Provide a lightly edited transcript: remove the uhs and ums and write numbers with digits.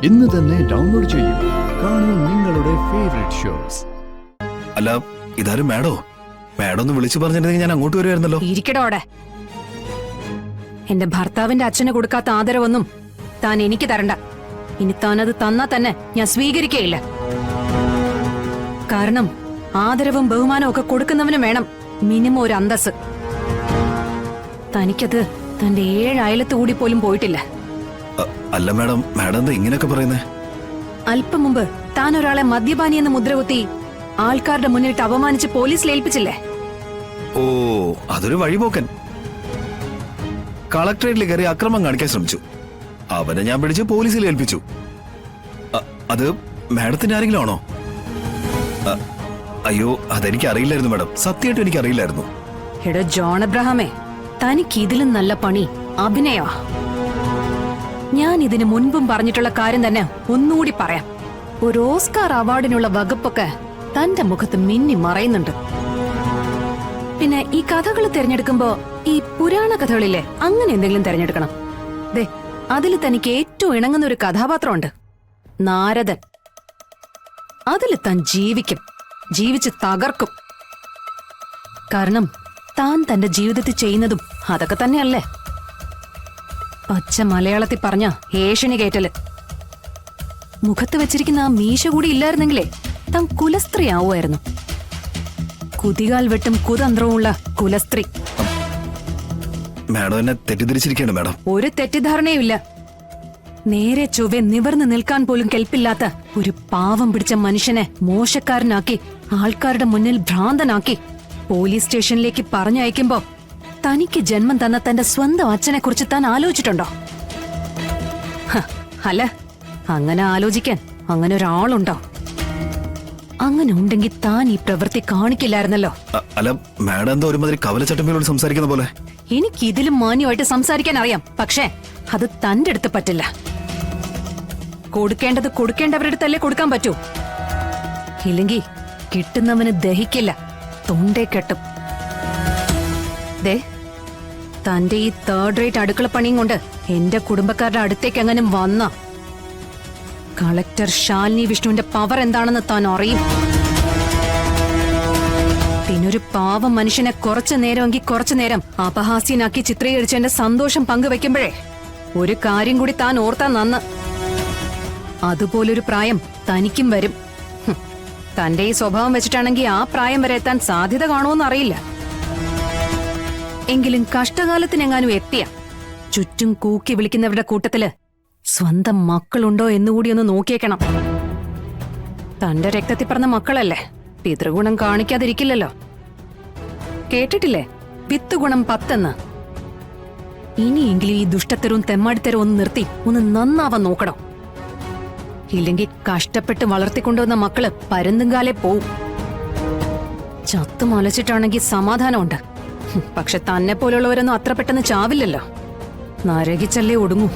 ഇന്ന് തന്നെ ഡൗൺലോഡ് ചെയ്യൂ. കാണൂ നിങ്ങളുടെ ഫേവറേറ്റ് ഷോസ്. അല്ല, ഇതാരും മാഡോ ഒന്ന് വിളിച്ചു പറഞ്ഞിട്ടുണ്ടെങ്കിൽ ഞാൻ അങ്ങോട്ട് വരുമായിരുന്നല്ലോ. ഇരിക്കടോടെ. എന്റെ ഭർത്താവിന്റെ അച്ഛന് കൊടുക്കാത്ത ആദരവൊന്നും താൻ എനിക്ക് തരണ്ട. ഇനി താനത് തന്നാ തന്നെ ഞാൻ സ്വീകരിക്കയില്ല. കാരണം ആദരവും ബഹുമാനവും ഒക്കെ കൊടുക്കുന്നവന് വേണം മിനിമം ഒരു അന്തസ്. തനിക്കത് തന്റെ 7 അയലത്ത് കൂടി പോലും പോയിട്ടില്ല. അല്ല മാഡം എന്താ ഇങ്ങനെയൊക്കെ പറയുന്നേ? അല്പം മുമ്പ് താൻ ഒരാളെ മദ്യപാനി എന്ന് മുദ്രകുത്തി ആൾക്കാരുടെ മുന്നിട്ട് അപമാനിച്ച് പോലീസിൽ ഏൽപ്പിച്ചില്ലേ? ഓ, അതൊരു വഴിപോക്കൻ. കളക്ടറേറ്റിൽ കയറി അക്രമം കാണിക്കാൻ ശ്രമിച്ചു. അവനെ ഞാൻ പിടിച്ച് പോലീസിൽ ഏൽപ്പിച്ചു. അത് മാഡത്തിന്റെ ആരെങ്കിലും ആണോ? അയ്യോ, അതെനിക്ക് അറിയില്ലായിരുന്നു മാഡം. സത്യമായിട്ടും എനിക്ക് അറിയില്ലായിരുന്നു. എടോ ജോൺ എബ്രഹാമേ, തനിക്ക് ഇതിലും നല്ല പണി അഭിനയോ? ഞാൻ ഇതിനു മുൻപും പറഞ്ഞിട്ടുള്ള കാര്യം തന്നെ ഒന്നുകൂടി പറയാം. ഒരു ഓസ്കാർ അവാർഡിനുള്ള വകുപ്പൊക്കെ തന്റെ മുഖത്ത് മിന്നി മറയുന്നുണ്ട്. പിന്നെ ഈ കഥകൾ തിരഞ്ഞെടുക്കുമ്പോ ഈ പുരാണ കഥകളിലെ അങ്ങനെ എന്തെങ്കിലും തിരഞ്ഞെടുക്കണം. ദേ, അതിൽ തനിക്ക് ഏറ്റവും ഇണങ്ങുന്ന ഒരു കഥാപാത്രമുണ്ട്, നാരദൻ. അതിൽ താൻ ജീവിക്കും, ജീവിച്ച് തകർക്കും. കാരണം താൻ തന്റെ ജീവിതത്തിൽ ചെയ്യുന്നതും അതൊക്കെ തന്നെയല്ലേ. പച്ച മലയാളത്തിൽ പറഞ്ഞ ഏഷണി കേറ്റല്. മുഖത്ത് വെച്ചിരിക്കുന്ന ആ മീശ കൂടി ഇല്ലായിരുന്നെങ്കിലേ താൻ കുലസ്ത്രീ ആവുമായിരുന്നു. കുതികാൽ വെട്ടും കുതന്ത്രവുമുള്ള കുലസ്ത്രീ. മാഡം എന്നെ തെറ്റിദ്ധരിച്ചിരിക്കുകയാണ് മാഡം. ഒരു തെറ്റിദ്ധാരണയുമില്ല. നേരെ ചൊവ്വെ നിവർന്നു നിൽക്കാൻ പോലും കെൽപ്പില്ലാത്ത ഒരു പാവം പിടിച്ച മനുഷ്യനെ മോശക്കാരനാക്കി ആൾക്കാരുടെ മുന്നിൽ ഭ്രാന്തനാക്കി പോലീസ് സ്റ്റേഷനിലേക്ക് പറഞ്ഞയക്കുമ്പോ തനിക്ക് ജന്മം തന്ന തന്റെ സ്വന്തം അച്ഛനെ കുറിച്ച് താൻ ആലോചിച്ചിട്ടുണ്ടോ? അല്ല, അങ്ങനെ ആലോചിക്കാൻ അങ്ങനെ ഒരാളുണ്ടോ? അങ്ങനെ ഉണ്ടെങ്കിൽ താൻ ഈ പ്രവൃത്തി കാണിക്കില്ലായിരുന്നല്ലോ. അല്ല മാഡം എന്താ ഒരുമാതിരി കവലച്ചട്ടമ്പിയോട് സംസാരിക്കുന്ന പോലെ? എനിക്ക് ഇതിലും മാന്യമായിട്ട് സംസാരിക്കാൻ അറിയാം. പക്ഷേ അത് തന്റെ അടുത്ത് പറ്റില്ല. കൊടുക്കേണ്ടത് കൊടുക്കേണ്ടവരുടെ അടുത്തല്ലേ കൊടുക്കാൻ പറ്റൂ. ഇല്ലെങ്കിൽ കിട്ടുന്നവന് ദഹിക്കില്ല, തൊണ്ടേ കെട്ടും. ദേ, തന്റെ ഈ 3rd റേറ്റ് അടുക്കളപ്പണിയും കൊണ്ട് എന്റെ കുടുംബക്കാരുടെ അടുത്തേക്ക് എങ്ങനെ വന്ന കളക്ടർ ശാലിനി വിഷ്ണുവിന്റെ പവർ എന്താണെന്ന് താൻ അറിയും. പിന്നൊരു പാവം മനുഷ്യനെ കുറച്ചു നേരമെങ്കിൽ കുറച്ചു നേരം അപഹാസ്യനാക്കി ചിത്രീകരിച്ച് എന്റെ സന്തോഷം പങ്കുവെക്കുമ്പോഴേ ഒരു കാര്യം കൂടി താൻ ഓർത്താൻ നന്ന്. അതുപോലൊരു പ്രായം തനിക്കും വരും. തന്റെ ഈ സ്വഭാവം വെച്ചിട്ടാണെങ്കിൽ ആ പ്രായം വരെ എത്താൻ സാധ്യത കാണുമെന്ന് അറിയില്ല. എങ്കിലും കഷ്ടകാലത്തിനെങ്ങാനും എത്തിയ ചുറ്റും കൂക്കി വിളിക്കുന്നവരുടെ കൂട്ടത്തില് സ്വന്തം മക്കളുണ്ടോ എന്നുകൂടി ഒന്ന് നോക്കിയേക്കണം. തന്റെ രക്തത്തിൽ പറഞ്ഞ മക്കളല്ലേ, പിതൃഗുണം കാണിക്കാതിരിക്കില്ലല്ലോ. കേട്ടിട്ടില്ലേ വിത്തുഗുണം 10? ഇനിയെങ്കിലും ഈ ദുഷ്ടത്തരവും തെമ്മാടിത്തരവും ഒന്ന് നിർത്തി ഒന്ന് നന്നാവാൻ നോക്കണം. ഇല്ലെങ്കിൽ കഷ്ടപ്പെട്ട് വളർത്തിക്കൊണ്ടുവന്ന മക്കള് പരുന്തുംകാലെ പോവും. ചത്തു മലച്ചിട്ടാണെങ്കിൽ സമാധാനമുണ്ട്. പക്ഷെ തന്നെ പോലുള്ളവരൊന്നും അത്ര പെട്ടെന്ന് ചാവില്ലല്ലോ. നരകിച്ചല്ലേ ഒടുങ്ങൂ.